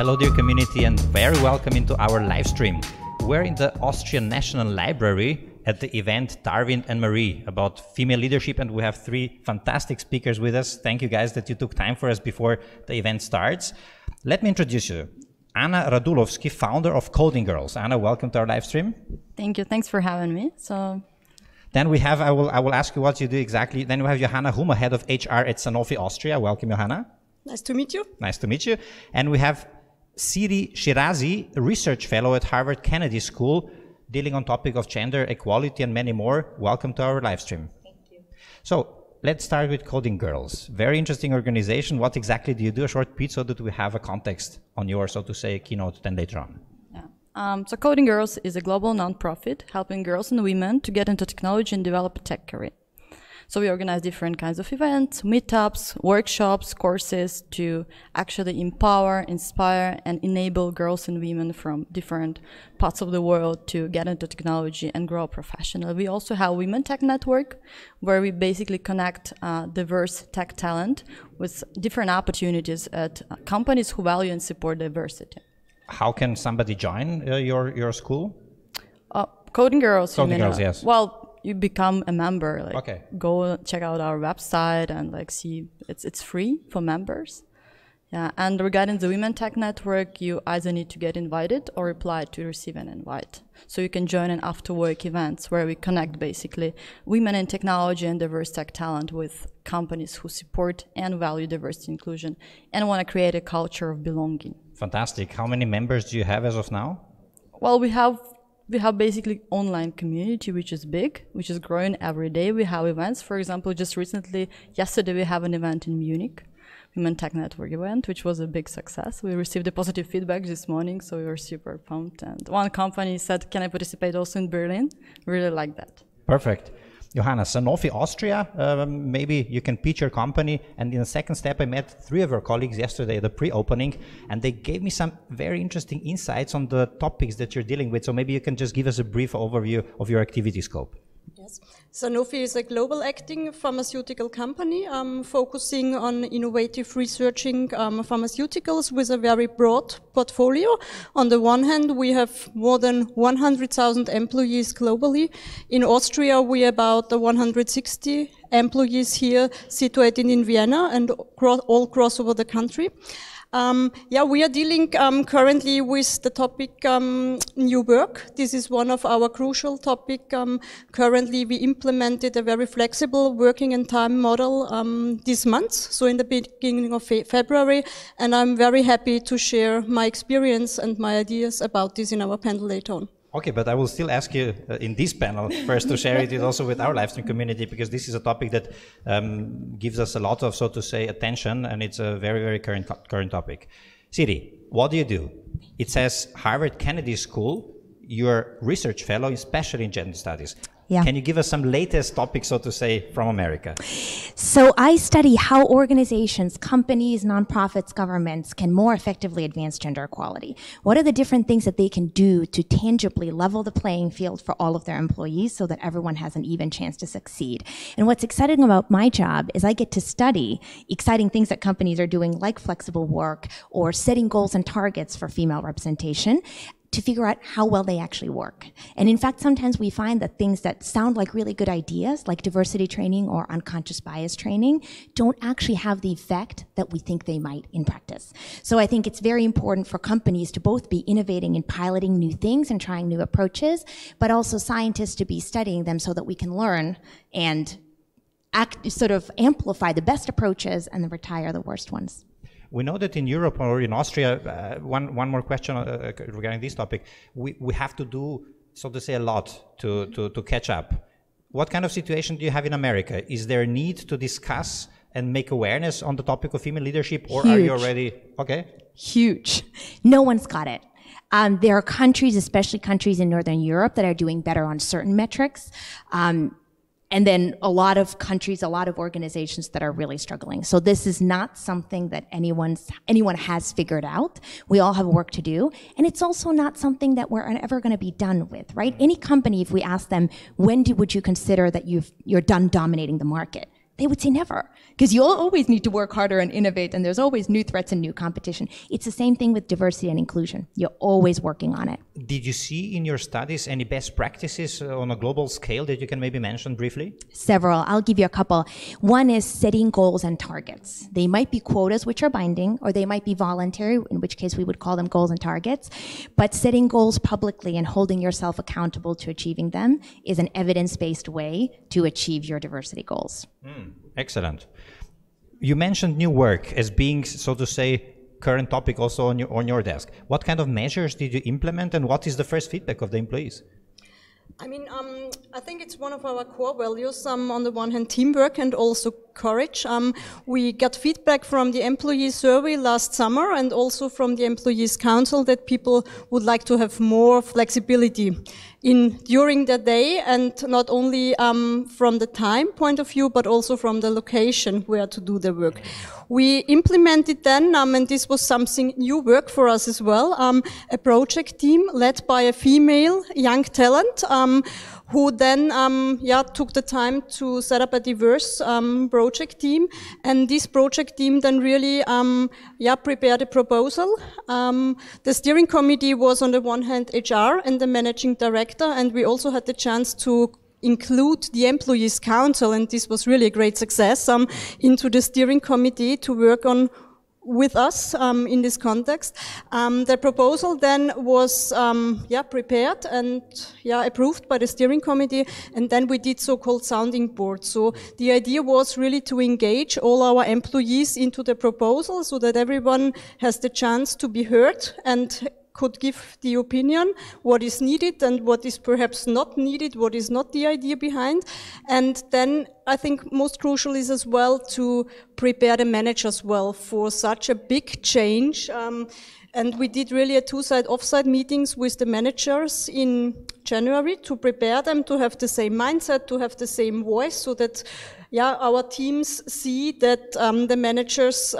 Hello dear community and very welcome into our live stream. We're in the Austrian National Library at the event Darwin and Marie about female leadership, and we have three fantastic speakers with us. Thank you guys that you took time for us before the event starts. Let me introduce you. Anna Radulovsky, founder of Coding Girls. Anna, welcome to our live stream. Thank you. Thanks for having me. Then we have, I will ask you what you do exactly. Then we have Johanna Hummer, head of HR at Sanofi Austria. Welcome, Johanna. Nice to meet you. Nice to meet you. And we have Siri Shirazi, research fellow at Harvard Kennedy School, dealing on topic of gender equality and many more. Welcome to our live stream. Thank you. So let's start with Coding Girls. Very interesting organization. What exactly do you do? A short pitch so that we have a context on your, so to say, keynote then later on. So Coding Girls is a global nonprofit helping girls and women to get into technology and develop a tech career. So we organize different kinds of events, meetups, workshops, courses to actually empower, inspire, and enable girls and women from different parts of the world to get into technology and grow professionally. We also have Women Tech Network, where we basically connect diverse tech talent with different opportunities at companies who value and support diversity. How can somebody join your school? Coding Girls. Coding Girls, yes. Well, you become a member. Like, okay. Go check out our website and like see it's free for members. Yeah, and regarding the Women Tech Network, you either need to get invited or apply to receive an invite. So you can join an after-work events where we connect basically women in technology and diverse tech talent with companies who support and value diversity inclusion and want to create a culture of belonging. Fantastic. How many members do you have as of now? Well, we have basically online community, which is big, which is growing every day. We have events. For example, just recently, yesterday, we have an event in Munich, Women Tech Network event, which was a big success. We received a positive feedback this morning, so we were super pumped. And one company said, can I participate also in Berlin? Really like that. Perfect. Johannes, Sanofi Austria, maybe you can pitch your company. And in the second step, I met three of our colleagues yesterday at the pre-opening, and they gave me some very interesting insights on the topics that you're dealing with. So maybe you can just give us a brief overview of your activity scope. Yes. Sanofi is a global acting pharmaceutical company focusing on innovative researching pharmaceuticals with a very broad portfolio. On the one hand, we have more than 100,000 employees globally. In Austria, we are about 160 employees here situated in Vienna and all across over the country. We are dealing currently with the topic new work. This is one of our crucial topic. Currently, we implemented a very flexible working and time model this month, so in the beginning of February, and I'm very happy to share my experience and my ideas about this in our panel later on. Okay, but I will still ask you in this panel first to share it also with our live stream community, because this is a topic that gives us a lot of, so to say, attention, and it's a very, very current topic. Siri, what do you do? It says Harvard Kennedy School, you're research fellow, especially in gender studies. Yeah. Can you give us some latest topics, so to say, from America? So I study how organizations, companies, nonprofits, governments can more effectively advance gender equality. What are the different things that they can do to tangibly level the playing field for all of their employees so that everyone has an even chance to succeed? And what's exciting about my job is I get to study exciting things that companies are doing, like flexible work or setting goals and targets for female representation, to figure out how well they actually work. And in fact, sometimes we find that things that sound like really good ideas, like diversity training or unconscious bias training, don't actually have the effect that we think they might in practice. So I think it's very important for companies to both be innovating and piloting new things and trying new approaches, but also scientists to be studying them so that we can learn and sort of amplify the best approaches and then retire the worst ones. We know that in Europe or in Austria, one more question regarding this topic, we have to do, so to say, a lot to catch up. What kind of situation do you have in America? Is there a need to discuss and make awareness on the topic of female leadership, or Huge. Are you already, okay? Huge. No one's got it. There are countries, especially countries in Northern Europe, that are doing better on certain metrics. And then a lot of countries, a lot of organizations that are really struggling. So this is not something that anyone has figured out. We all have work to do. And it's also not something that we're ever going to be done with, right? Any company, if we ask them, when would you consider that you're done dominating the market? They would say never, because you'll always need to work harder and innovate, and there's always new threats and new competition. It's the same thing with diversity and inclusion. You're always working on it. Did you see in your studies any best practices on a global scale that you can maybe mention briefly? Several. I'll give you a couple. One is setting goals and targets. They might be quotas, which are binding, or they might be voluntary, in which case we would call them goals and targets. But setting goals publicly and holding yourself accountable to achieving them is an evidence-based way to achieve your diversity goals. Excellent. You mentioned new work as being, so to say, current topic also on your desk. What kind of measures did you implement, and what is the first feedback of the employees? I mean, I think it's one of our core values, on the one hand, teamwork and also courage. We got feedback from the employee survey last summer and also from the employees council that people would like to have more flexibility during the day, and not only from the time point of view, but also from the location where to do the work. We implemented then, and this was something new work for us as well, a project team led by a female young talent, who then took the time to set up a diverse project team, and this project team then really prepared a proposal. The steering committee was on the one hand HR and the managing director, and we also had the chance to include the employees council, and this was really a great success, into the steering committee to work on with us in this context. The proposal then was prepared and approved by the steering committee, and then we did so-called sounding boards. So the idea was really to engage all our employees into the proposal so that everyone has the chance to be heard and could give the opinion, what is needed and what is perhaps not needed, what is not the idea behind. And then I think most crucial is as well to prepare the managers well for such a big change. And we did really a two-side, off-site meetings with the managers in January to prepare them to have the same mindset, to have the same voice, so that our teams see that the managers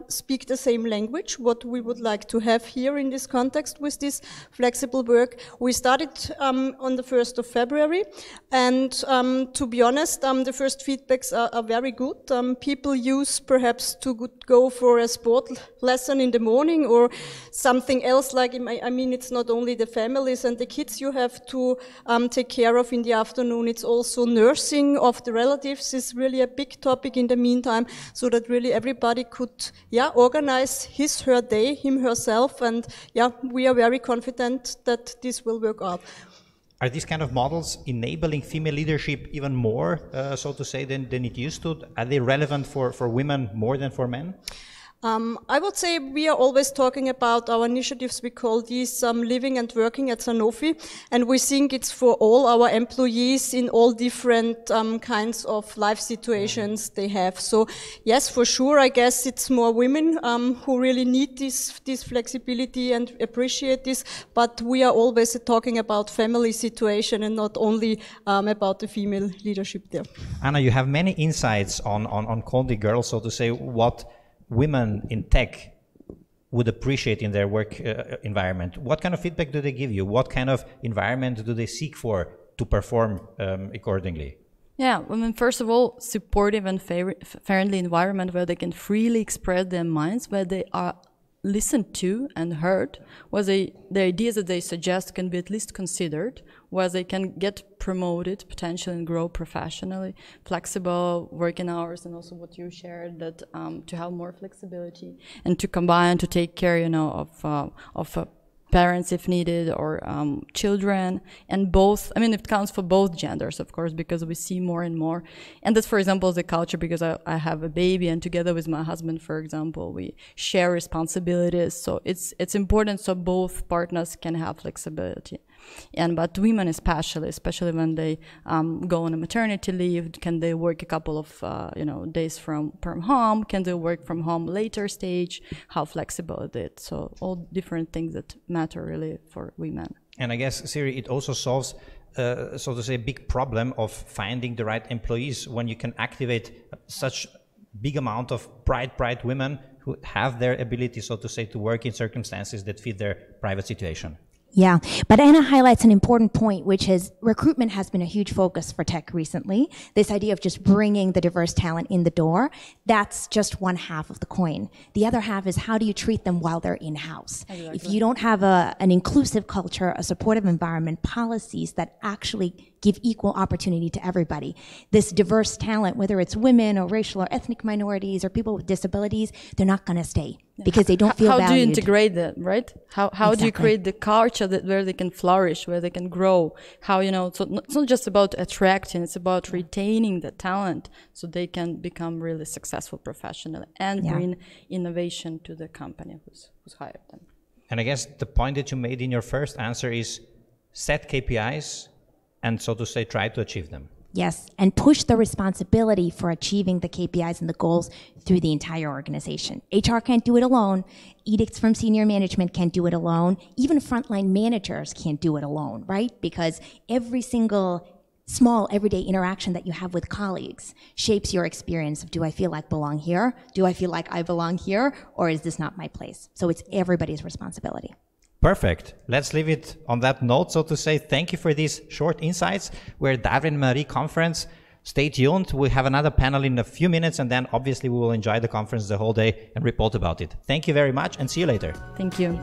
speak the same language, what we would like to have here in this context with this flexible work. We started on the 1st of February, and to be honest, the first feedbacks are very good. People use perhaps to go for a sport lesson in the morning or something else, like, I mean, it's not only the families and the kids you have to take care of in the afternoon, it's also nursing of the relatives is really a big topic in the meantime, so that really everybody could organize his, her day, him, herself, and we are very confident that this will work out. Are these kind of models enabling female leadership even more, so to say, than it used to? Are they relevant for women more than for men? I would say we are always talking about our initiatives. We call these living and working at Sanofi, and we think it's for all our employees in all different kinds of life situations they have. So yes, for sure, I guess it's more women who really need this flexibility and appreciate this, but we are always talking about family situation and not only about the female leadership there. Anna, you have many insights on Conde girls, so to say, what women in tech would appreciate in their work environment. What kind of feedback do they give you? What kind of environment do they seek for to perform accordingly? Yeah, I mean, first of all, supportive and friendly environment where they can freely express their minds, where they are listened to and heard, where the ideas that they suggest can be at least considered, where they can get promoted potentially and grow professionally, flexible working hours, and also what you shared, that to have more flexibility and to combine, to take care, of parents if needed, or children, and both. I mean, it counts for both genders, of course, because we see more and more. And that's, for example, the culture, because I have a baby, and together with my husband, for example, we share responsibilities. So it's important so both partners can have flexibility. But women especially when they go on a maternity leave, can they work a couple of days from home? Can they work from home later stage? How flexible it is? So all different things that matter really for women. And I guess, Siri, it also solves, so to say, a big problem of finding the right employees when you can activate such big amount of bright women who have their ability, so to say, to work in circumstances that fit their private situation. Yeah, but Anna highlights an important point, which is recruitment has been a huge focus for tech recently. This idea of just bringing the diverse talent in the door, that's just one half of the coin. The other half is how do you treat them while they're in-house? Exactly. If you don't have an inclusive culture, a supportive environment, policies that actually give equal opportunity to everybody, this diverse talent, whether it's women or racial or ethnic minorities or people with disabilities, they're not going to stay because they don't feel valued. How do you integrate that, right? How do you create the culture where they can flourish, where they can grow? How, so it's not just about attracting, it's about retaining the talent so they can become really successful professionally and bring innovation to the company who's hired them. And I guess the point that you made in your first answer is set KPIs and, so to say, try to achieve them. Yes, and push the responsibility for achieving the KPIs and the goals through the entire organization. HR can't do it alone. Edicts from senior management can't do it alone. Even frontline managers can't do it alone, right? Because every single small everyday interaction that you have with colleagues shapes your experience of, do I feel like I belong here? Do I feel like I belong here? Or is this not my place? So it's everybody's responsibility. Perfect. Let's leave it on that note, so to say. Thank you for these short insights. We're at Darwin Marie conference. Stay tuned. We have another panel in a few minutes, and then obviously we will enjoy the conference the whole day and report about it. Thank you very much, and see you later. Thank you.